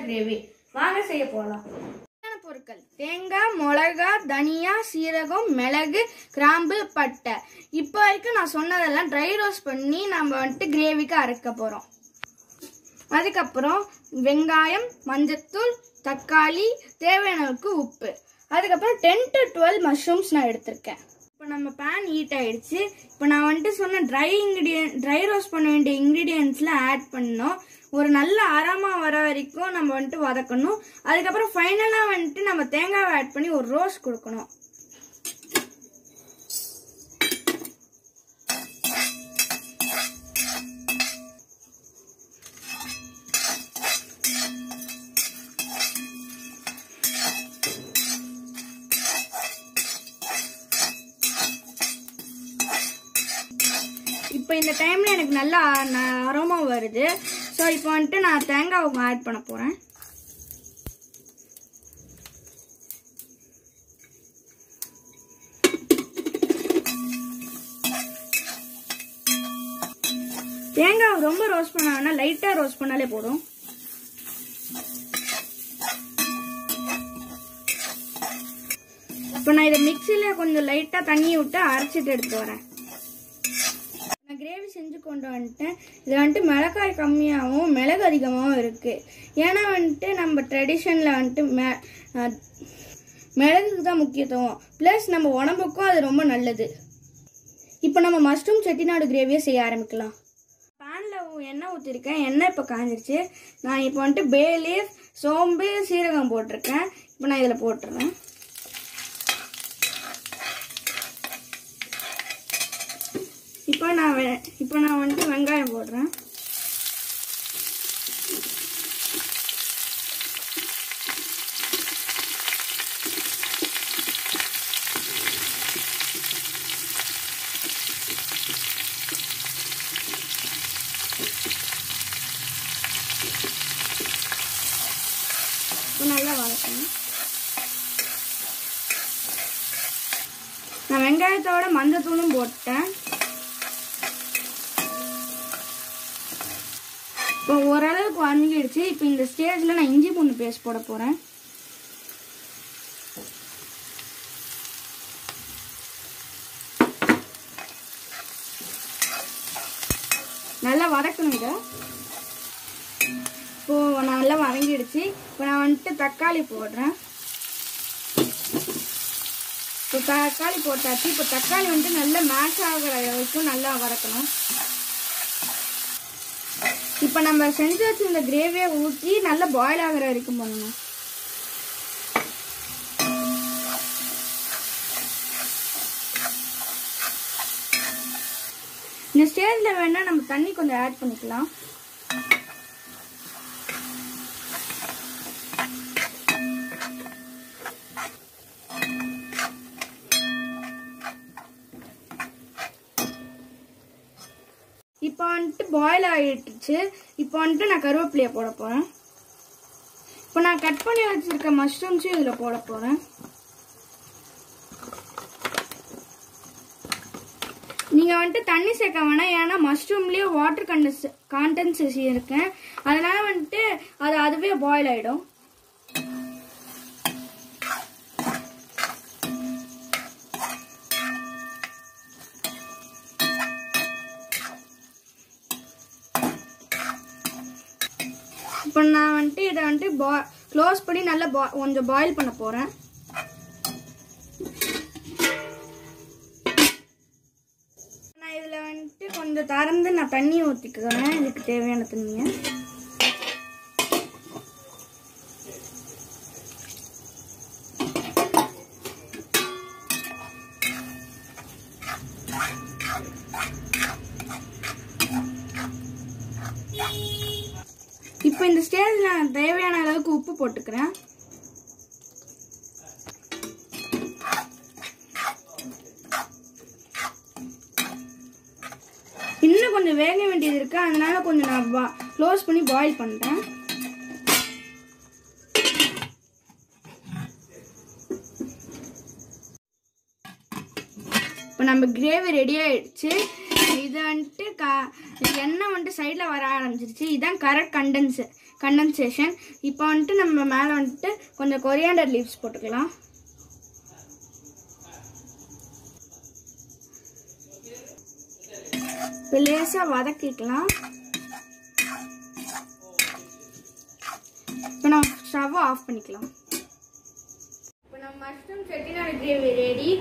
Gravy வாங்க செய்ய போலாம். பொருட்கள்: தேங்காய், மிளகாய், தனியா, சீரகம், மிளகு, கிராம்பு, பட்டை. இப்போ வரைக்கும் நான் சொன்னதெல்லாம் ட்ரை ரோஸ்ட் பண்ணி நம்ம வந்துட்டு கிரேவிக்கு அரைக்க போறோம். அதுக்கப்புறம் வெங்காயம், மஞ்சத்தூள், தக்காளி, தேவையானவுக்கு உப்பு. அதுக்கப்புறம் 10 to 12 மஷ்ரூம்ஸ் நான் எடுத்திருக்கேன். இப்போ நம்ம பேன் ஹீட் ஆயிடுச்சு. இப்போ நான் வந்துட்டு சொன்ன ட்ரை ரோஸ்ட் பண்ண வேண்டிய இன்கிரீடியன்ட்ஸ்லாம் ஆட் பண்ணோம். ஒரு நல்ல அரோமா வர வரைக்கும் நம்ம வந்துட்டு வதக்கணும். அதுக்கப்புறம் ஃபைனலாக வந்துட்டு நம்ம தேங்காவை ஆட் பண்ணி ஒரு ரோஸ்ட் கொடுக்கணும். இப்போ இந்த டைம்ல எனக்கு நல்ல அரோமா வருது. ஸோ இப்போ வந்துட்டு நான் தேங்காவை ஆட் பண்ண போறேன். தேங்காவை ரொம்ப ரோஸ்ட் பண்ண வேணா, லைட்டா ரோஸ்ட் பண்ணாலே போதும். இப்போ நான் இதை மிக்சியில கொஞ்சம் லைட்டா தண்ணி விட்டு அரைச்சிட்டு எடுத்து வரேன். கிரேவி செஞ்சு கொண்டு வந்துட்டேன். இதில் வந்துட்டு மிளகாய் கம்மியாகவும் மிளகு அதிகமாகவும் இருக்குது. ஏன்னா வந்துட்டு நம்ம ட்ரெடிஷனில் வந்துட்டு மிளகுக்கு தான் முக்கியத்துவம். ப்ளஸ் நம்ம உடம்புக்கும் அது ரொம்ப நல்லது. இப்போ நம்ம மஷ்ரூம் செட்டிநாடு கிரேவியை செய்ய ஆரம்பிக்கலாம். பேனில் எண்ணெய் ஊற்றிருக்கேன். எண்ணெய் இப்போ காஞ்சிருச்சு. நான் இப்போ வந்துட்டு பே லீஃப், சோம்பு, சீரகம் போட்டிருக்கேன். இப்போ நான் இதில் போட்டுறேன். இப்போ நான் வந்துட்டு வெங்காயம் போடுறேன். நல்லா வதக்கணும். நான் வெங்காயத்தோட மஞ்சத்தூளும் போட்டேன். இப்போ ஓரளவுக்கு வதங்கிடுச்சு. இப்போ இந்த ஸ்டேஜில் நான் இஞ்சி பூண்டு பேஸ்ட் போட போகிறேன். நல்லா வதக்கணும் இதை. இப்போது நல்லா வதங்கிடுச்சு. இப்போ நான் வந்துட்டு தக்காளி போடுறேன். இப்போ தக்காளி போட்டாச்சு. இப்போ தக்காளி வந்துட்டு நல்லா மேஷ் ஆகிற வரைக்கும் நல்லா வதக்கணும். இப்போ நம்ம செஞ்சு வச்சு இந்த கிரேவியை ஊற்றி நல்லா பாயில் ஆகிற வரைக்கும் பண்ணணும். இந்த ஸ்டேஜில் வேணா நம்ம தண்ணி கொஞ்சம் ஆட் பண்ணிக்கலாம். இப்போ வந்துட்டு பாயில் ஆகிடுச்சு. இப்போ வந்துட்டு நான் கருவேப்பிலையை போட போகிறேன். இப்போ நான் கட் பண்ணி வச்சுருக்க மஷ்ரூம்ஸையும் இதில் போட போகிறேன். நீங்கள் வந்துட்டு தண்ணி சேர்க்க வேணாம். ஏன்னா மஷ்ரூம்லேயே வாட்டர் கண்டென்சன்சி இருக்கு. அதனால வந்துட்டு அதுவே பாயில் ஆகிடும். இப்போ நான் வந்துட்டு இதை வந்துட்டு க்ளோஸ் பண்ணி நல்லா கொஞ்சம் பாயில் பண்ண போகிறேன். நான் இதில் வந்துட்டு கொஞ்சம் திறந்து நான் தண்ணி ஊற்றிக்கிறேன். இதுக்கு தேவையான தண்ணியை. இப்போ இந்த ஸ்டேஜில் நான் தேவையான அளவுக்கு உப்பு போட்டுக்கிறேன். இன்னும் கொஞ்சம் வேக வேண்டியது இருக்கு. அதனால கொஞ்சம் நான் க்ளோஸ் பண்ணி பாயில் பண்ணுறேன். இப்போ நம்ம கிரேவி ரெடி ஆயிடுச்சு. இது வந்துட்டு எண்ணெய் வந்துட்டு சைடில் வர ஆரம்பிச்சிருச்சு. இதுதான் கரெக்ட் கண்டென்சேஷன். இப்போ வந்துட்டு நம்ம மேலே வந்துட்டு கொஞ்சம் கொரியாண்டர் லீவ்ஸ் போட்டுக்கலாம். இப்போ லேசாக வதக்கிக்கலாம். இப்போ நம்ம ஸ்டவ் ஆஃப் பண்ணிக்கலாம். இப்போ நம்ம மஷ்ரூம் செட்டிநாடு கிரேவி ரெடி.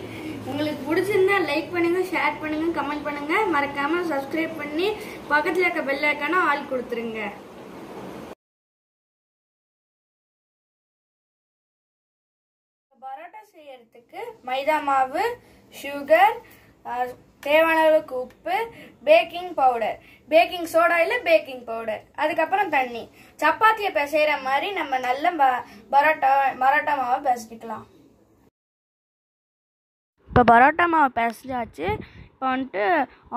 உங்களுக்கு பிடிச்சிருந்தா லைக் பண்ணுங்க, ஷேர் பண்ணுங்க, கமெண்ட் பண்ணுங்க. மறக்காம சப்ஸ்கிரைப் பண்ணி பக்கத்தில் இருக்க பெல் ஐக்கான ஆல் கொடுத்துருங்க. பரோட்டா செய்யறதுக்கு மைதா மாவு, சுகர், தேவையான அளவுக்கு உப்பு, பேக்கிங் பவுடர், பேக்கிங் சோடா இல்லை பேக்கிங் பவுடர், அதுக்கப்புறம் தண்ணி. சப்பாத்தியை பிசைகிற மாதிரி நம்ம நல்ல பரோட்டா மாவை பிசைக்கலாம். இப்போ பரோட்டா மாவை பிசைஞ்சாச்சு. இப்போ வந்துட்டு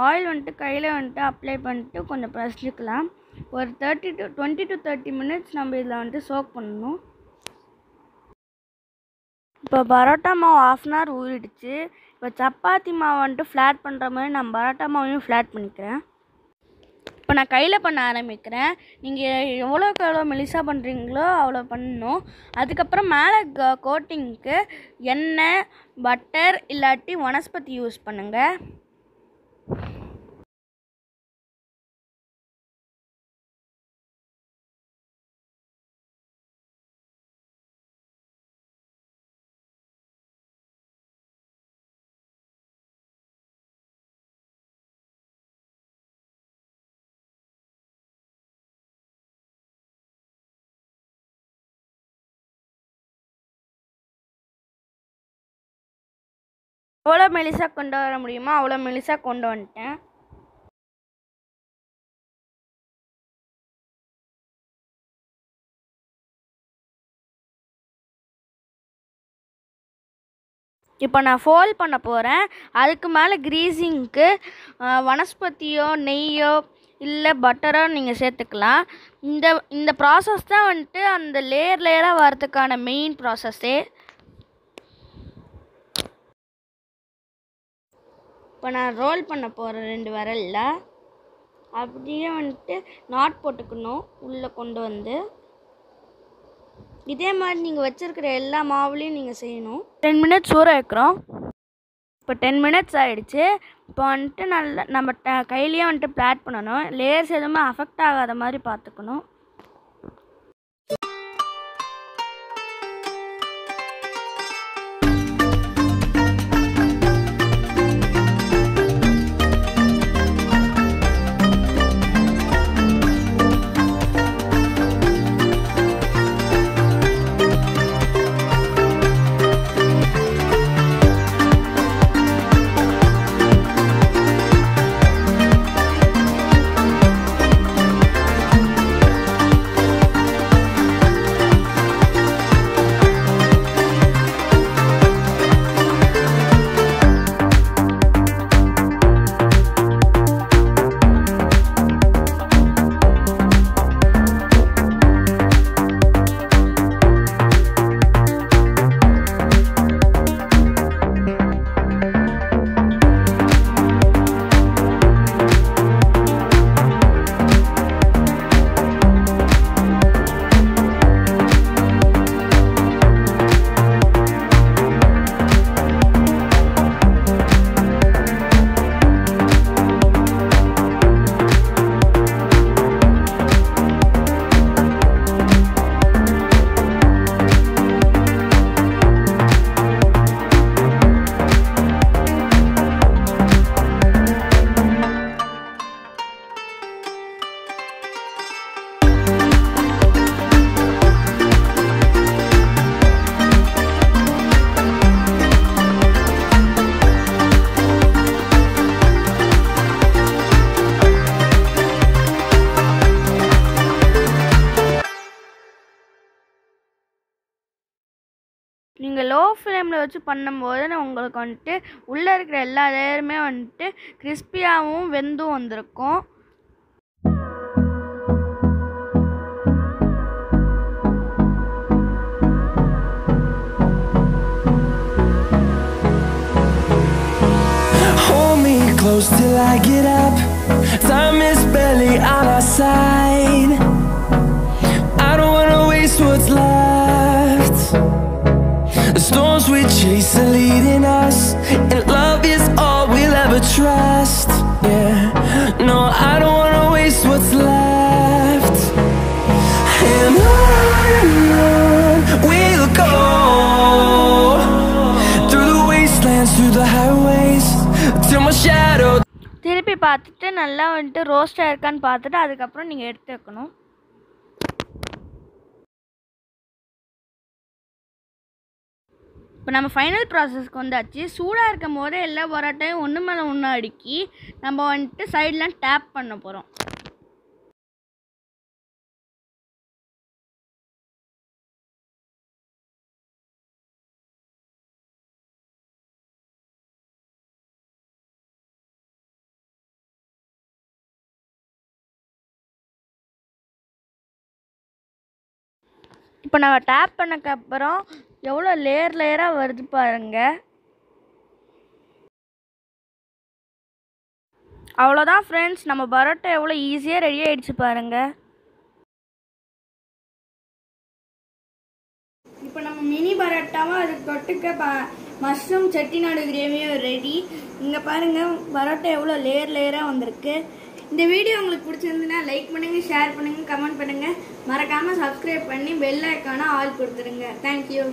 ஆயில் வந்துட்டு கையில் வந்துட்டு அப்ளை பண்ணிட்டு கொஞ்சம் பிசைஞ்சிக்கலாம். ஒரு 20 to 30 மினிட்ஸ் நம்ம இதில் வந்துட்டு சோக் பண்ணணும். இப்போ பரோட்டா மாவு 1/2 hour ஊறிடுச்சு. இப்போ சப்பாத்தி மாவு வந்துட்டு ஃப்ளாட் பண்ணுற மாதிரி நான் பரோட்டா மாவையும் ஃப்ளாட் பண்ணிக்கிறேன். இப்போ நான் கையில் பண்ண ஆரம்பிக்கிறேன். நீங்கள் எவ்வளோக்கு எவ்வளோ மெலிசாக பண்ணுறீங்களோ அவ்வளோ பண்ணணும். அதுக்கப்புறம் மேலே கோட்டிங்க்கு எண்ணெய், பட்டர் இல்லாட்டி வனஸ்பதி யூஸ் பண்ணுங்கள். எவ்வளோ மெலிசாக கொண்டு வர முடியுமோ அவ்வளோ மெலிசாக கொண்டு வந்துட்டேன். இப்போ நான் ஃபோல்ட் பண்ண போகிறேன். அதுக்கு மேலே கிரீசிங்க்கு வனஸ்பதியோ நெய்யோ இல்லை பட்டரோ நீங்கள் சேர்த்துக்கலாம். இந்த ப்ராசஸ் தான் வந்துட்டு அந்த லேயராக வரதுக்கான மெயின் ப்ராசஸ்ஸே. இப்போ நான் ரோல் பண்ண போகிறேன் 2 விரலில். அப்படியே வந்துட்டு நாட் போட்டுக்கணும் உள்ளே கொண்டு வந்து. இதே மாதிரி நீங்கள் வச்சுருக்கிற எல்லா மாவுலேயும் நீங்கள் செய்யணும். 10 மினிட்ஸ் ஊற வைக்கிறோம். இப்போ 10 மினிட்ஸ் ஆகிடுச்சு. இப்போ வந்துட்டு நம்ம கையிலேயே வந்துட்டு பிளாட் பண்ணணும். லேயர்ஸ் எதுவுமே அஃபெக்ட் ஆகாத மாதிரி பார்த்துக்கணும். நீங்கள் லோ ஃப்ளேமில் வச்சு பண்ணும்போது உங்களுக்கு வந்துட்டு உள்ளே இருக்கிற எல்லா லேயருமே வந்துட்டு கிறிஸ்பியாகவும் வெந்தும் வந்திருக்கும். Hold me close till I get up. Time is barely on our side. chase are leading us, and love is all we'll ever trust. Yeah, no, I don't wanna waste what's left. And on we'll go, through the wastelands, through the highways, till my shadow. திருப்பி பார்த்துட்டு நல்லா வந்துட்டு ரோஸ்டாக இருக்கான்னு பார்த்துட்டு அதுக்கப்புறம் நீங்கள் எடுத்து வைக்கணும். இப்போ நம்ம ஃபைனல் ப்ராசஸ்க்கு வந்தாச்சு. சூடாக இருக்கும் போதே எல்லா பரோட்டாயும் ஒன்று மேலே ஒன்று அடுக்கி நம்ம வந்துட்டு சைட்லாம் டேப் பண்ண போகிறோம். இப்போ நம்ம டேப் பண்ணக்கப்புறம் எவ்வளோ லேயர் லேயராக வருது பாருங்க. அவ்வளோதான் ஃப்ரெண்ட்ஸ், நம்ம பரோட்டா எவ்வளோ ஈஸியாக ரெடி ஆகிடுச்சு பாருங்கள். இப்போ நம்ம மினி பரோட்டாவும் அதுக்கு தொட்டுக்க மஷ்ரூம் செட்டிநாடு கிரேவியும் ரெடி. இங்கே பாருங்கள் பரோட்டா எவ்வளோ லேயர் லேயராக வந்திருக்கு. இந்த வீடியோ உங்களுக்கு பிடிச்சிருந்துன்னா லைக் பண்ணுங்கள், ஷேர் பண்ணுங்கள், கமெண்ட் பண்ணுங்கள். மறக்காமல் சப்ஸ்கிரைப் பண்ணி பெல் ஐக்கானை ஆல் கொடுத்துருங்க. தேங்க்யூ.